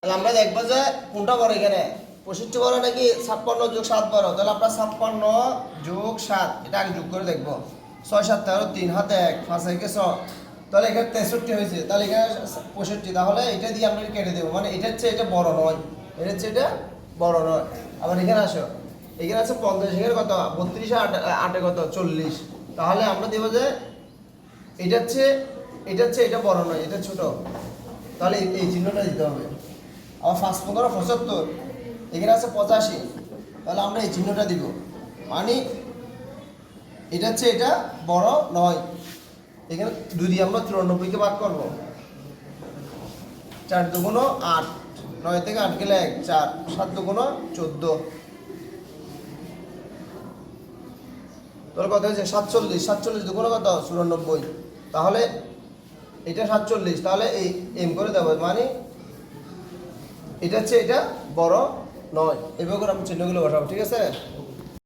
তাহলে আমরা দেখবো যে কোনটা বড় এখানে 65 বড় নাকি 56 যোগ 7 বড়। তাহলে আমরা 56 যোগ 7 এটা আগে যোগ করে দেখবো। 6 7 13 3 হাতে 1 5 একে 6। তাহলে এখানে 63 হয়েছে, তাহলে এখানে 65। তাহলে এটা দিয়ে আমরা কেটে দেবো, মানে এটা হচ্ছে এটা বড় নয়, এটা হচ্ছে এটা বড় নয়। আবার এখানে আসো, এখানে আছে 50, এখানে কত 32 আর 8 কত 40। তাহলে আমরা দেবো যে এটা হচ্ছে এটা বড় নয়, এটা ছোট। তাহলে এই চিহ্নটা দিতে হবে। আবার 5 15 75, এখানে আছে 85। তাহলে আমরা এই চিহ্নটা দিব, মানে এটা হচ্ছে এটা বড় নয়। এখানে 2 দিয়ে আমরা 94 কে ভাগ করবো। 4 দুগুণ 8, 9 থেকে 8 গেলে 1, 4 7 দুগুণ 14। তাহলে কত হয়েছে 47, 47 দুগুণ কত 94। তাহলে এটা 47, তাহলে এই এম করে দেবো, মানে এটা হচ্ছে এটা বড় নয়। এভাবে করে আমি চিহ্নগুলো বসাবো, ঠিক আছে।